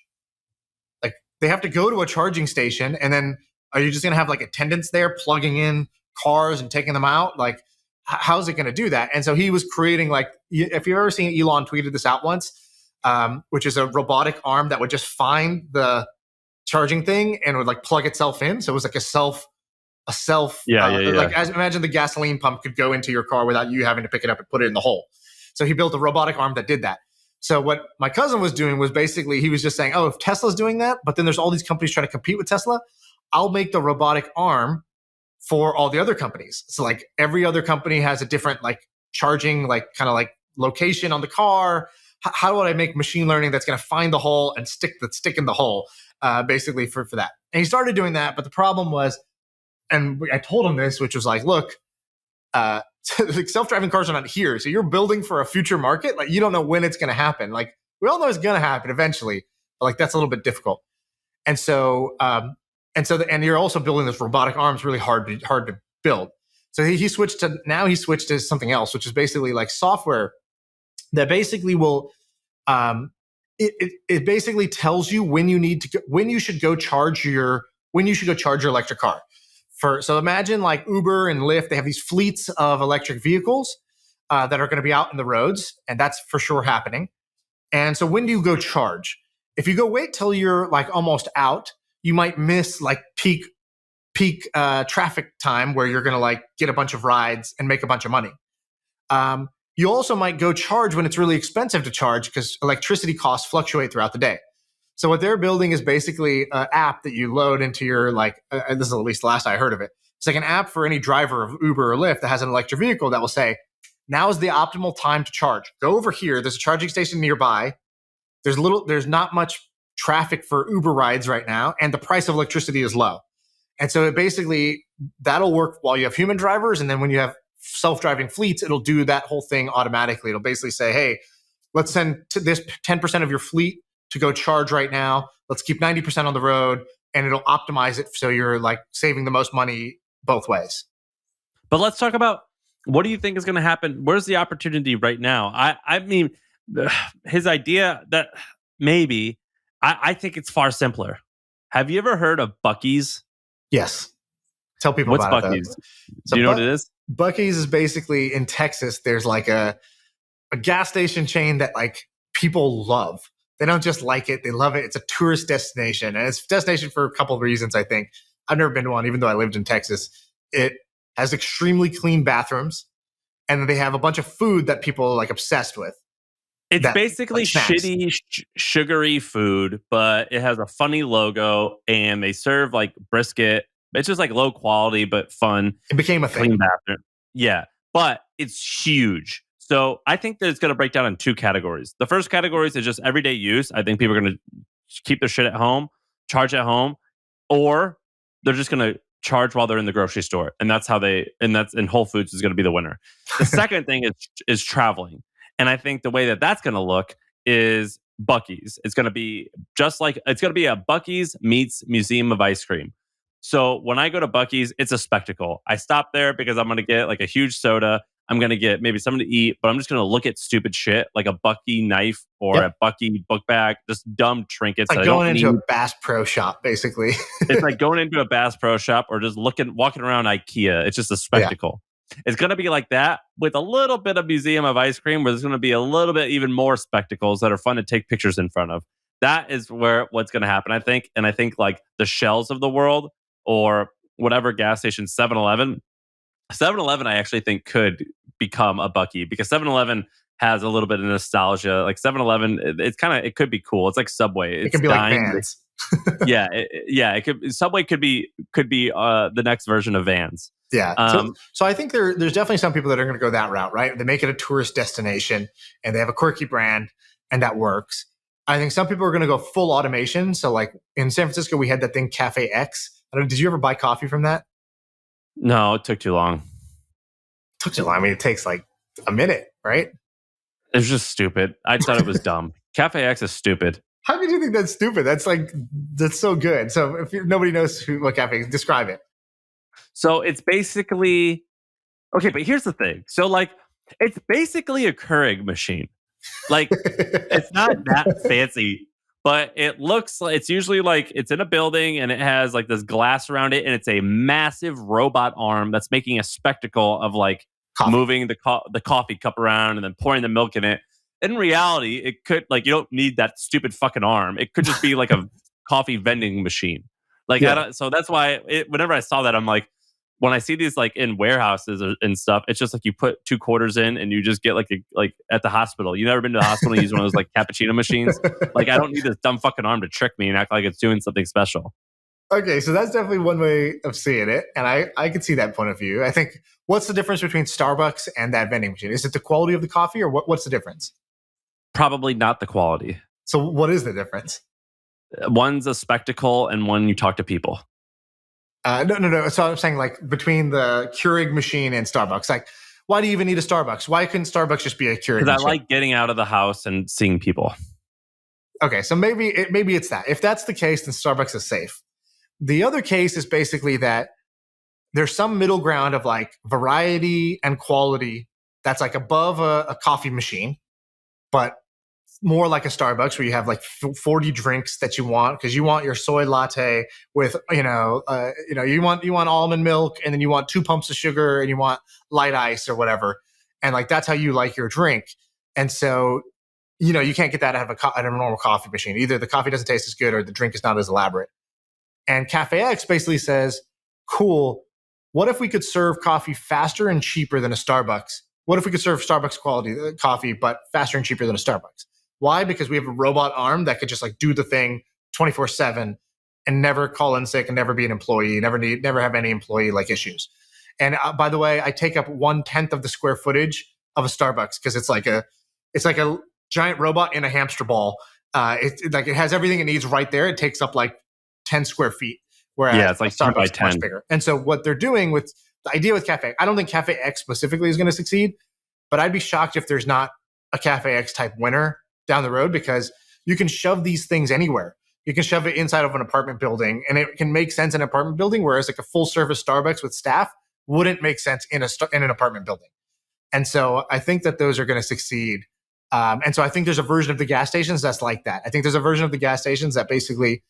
Like they have to go to a charging station, and then are you just going to have like attendants there plugging in cars and taking them out? Like how's it going to do that? And so he was creating like, if you've ever seen Elon tweeted this out once, which is a robotic arm that would just find the charging thing and would like plug itself in. So it was like a self. Like as imagine the gasoline pump could go into your car without you having to pick it up and put it in the hole. So he built a robotic arm that did that. So what my cousin was doing was basically he was just saying, oh, if Tesla's doing that, but then there's all these companies trying to compete with Tesla, I'll make the robotic arm for all the other companies. So like every other company has a different like charging, like kind of like location on the car. How would I make machine learning that's going to find the hole and stick in the hole, basically for that? And he started doing that, but the problem was, and I told him this, which was like, look, like self-driving cars are not here, so you're building for a future market. Like you don't know when it's going to happen. Like we all know it's going to happen eventually, but like that's a little bit difficult. And so, and you're also building this robotic arms really hard to build. So he switched to something else, which is basically like software that basically will, it basically tells you when you should go charge your electric car. So imagine like Uber and Lyft, they have these fleets of electric vehicles that are going to be out in the roads, and that's for sure happening. And so when do you go charge? If you go wait till you're like almost out, you might miss like peak traffic time where you're going to like get a bunch of rides and make a bunch of money. You also might go charge when it's really expensive to charge because electricity costs fluctuate throughout the day. So what they're building is basically an app that you load into your like, this is at least the last I heard of it. It's like an app for any driver of Uber or Lyft that has an electric vehicle that will say, now is the optimal time to charge. Go over here. There's a charging station nearby. There's not much traffic for Uber rides right now, and the price of electricity is low. And so that'll work while you have human drivers. And then when you have self-driving fleets, it'll do that whole thing automatically. It'll basically say, hey, let's send to this 10% of your fleet to go charge right now. Let's keep 90% on the road, and it'll optimize it so you're like saving the most money both ways. But let's talk about what do you think is going to happen? Where's the opportunity right now? I mean, his idea that maybe, I think it's far simpler. Have you ever heard of Buc-ee's? Yes. Tell people What's about Buc-ee's? it. Do you know what it is? Buc-ee's is basically in Texas. There's like a gas station chain that like people love. They don't just like it; they love it. It's a tourist destination, and it's a destination for a couple of reasons. I think I've never been to one, even though I lived in Texas. It has extremely clean bathrooms, and then they have a bunch of food that people are like obsessed with. It's basically like shitty, sugary food, but it has a funny logo, and they serve like brisket. It's just like low quality but fun. It became a clean thing. bathroom. Yeah, but it's huge. So I think that it's going to break down in two categories. The first category is just everyday use. I think people are going to keep their shit at home, charge at home, or they're just going to charge while they're in the grocery store. And that's how and Whole Foods is going to be the winner. The second thing is traveling. And I think the way that that's going to look is Buc-ee's. It's going to be a Buc-ee's meets Museum of Ice Cream. So when I go to Buc-ee's, it's a spectacle. I stop there because I'm going to get like a huge soda. I'm going to get maybe something to eat, but I'm just going to look at stupid shit like a Buc-ee knife or a Buc-ee book bag, just dumb trinkets. It's like going into a Bass Pro Shop, basically. It's like going into a Bass Pro Shop or just walking around IKEA. It's just a spectacle. Yeah. It's going to be like that with a little bit of Museum of Ice Cream, where there's going to be a little bit even more spectacles that are fun to take pictures in front of. That is what's going to happen, I think. And I think like the Shells of the world or whatever gas station, 7-Eleven, I actually think could become a Buc-ee because 7-Eleven has a little bit of nostalgia. Like 7-Eleven, it could be cool. It's like Subway. It could be like Vans. It could. Subway could be the next version of Vans. Yeah. So I think there's definitely some people that are going to go that route, right? They make it a tourist destination and they have a quirky brand and that works. I think some people are going to go full automation. So like in San Francisco, we had that thing Cafe X. Did you ever buy coffee from that? No, it took too long. I mean, it takes like a minute, right? It was just stupid. I thought it was dumb. Cafe X is stupid. How could you think that's stupid? That's so good. So if nobody knows what Cafe is, describe it. So it's basically, okay, but here's the thing. So like, it's basically a Keurig machine. Like, it's not that fancy, but it looks like it's usually like it's in a building and it has like this glass around it and it's a massive robot arm that's making a spectacle of like moving the coffee cup around and then pouring the milk in it. In reality, it could you don't need that stupid fucking arm. It could just be like a coffee vending machine. So that's why whenever I saw that, I'm like, when I see these in warehouses and stuff, it's just you put 2 quarters in and you just get like at the hospital. You never been to the hospital and use one of those cappuccino machines? I don't need this dumb fucking arm to trick me and act like it's doing something special. Okay, so that's definitely one way of seeing it. And I can see that point of view. I think, what's the difference between Starbucks and that vending machine? Is it the quality of the coffee, or what's the difference? Probably not the quality. So what is the difference? One's a spectacle and one you talk to people. No. So I'm saying between the Keurig machine and Starbucks, why do you even need a Starbucks? Why couldn't Starbucks just be a Keurig machine? Because I like getting out of the house and seeing people. Okay, so maybe it's that. If that's the case, then Starbucks is safe. The other case is basically that there's some middle ground of variety and quality that's above a coffee machine, but more like a Starbucks where you have 40 drinks that you want, because you want your soy latte with you want almond milk, and then you want 2 pumps of sugar, and you want light ice or whatever, and that's how you like your drink. And so you can't get that out of a normal coffee machine. Either the coffee doesn't taste as good or the drink is not as elaborate. And Cafe X basically says, cool, what if we could serve coffee faster and cheaper than a Starbucks? What if we could serve Starbucks quality coffee but faster and cheaper than a Starbucks? Why? Because we have a robot arm that could just do the thing 24/7 and never call in sick and never be an employee, never have any employee issues. And by the way, I take up 1/10 of the square footage of a Starbucks because it's like a giant robot in a hamster ball. It has everything it needs right there. It takes up 10 square feet. Whereas it's 10 by Starbucks 10. Much bigger. And so what they're doing with the idea with Cafe, I don't think Cafe X specifically is going to succeed, but I'd be shocked if there's not a Cafe X type winner down the road, because you can shove these things anywhere. You can shove it inside of an apartment building, and it can make sense in an apartment building, whereas a full service Starbucks with staff wouldn't make sense in an apartment building. And so I think that those are going to succeed. And so I think there's a version of the gas stations that's like that. I think there's a version of the gas stations that basically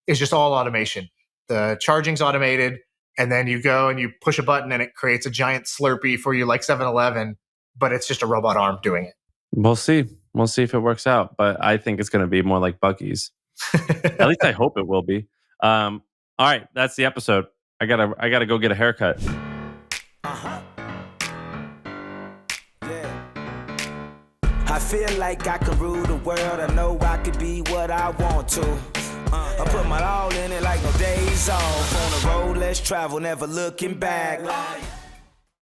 is just all automation. The charging's automated, and then you go and you push a button and it creates a giant Slurpee for you like 7-Eleven, but it's just a robot arm doing it. We'll see. We'll see if it works out, but I think it's going to be more like Buc-ee's. At least I hope it will be. All right, that's the episode. I gotta go get a haircut. Yeah. I feel like I can rule the world. I know I could be what I want to. I put my all in it like no days off. On the road, let's travel, never looking back.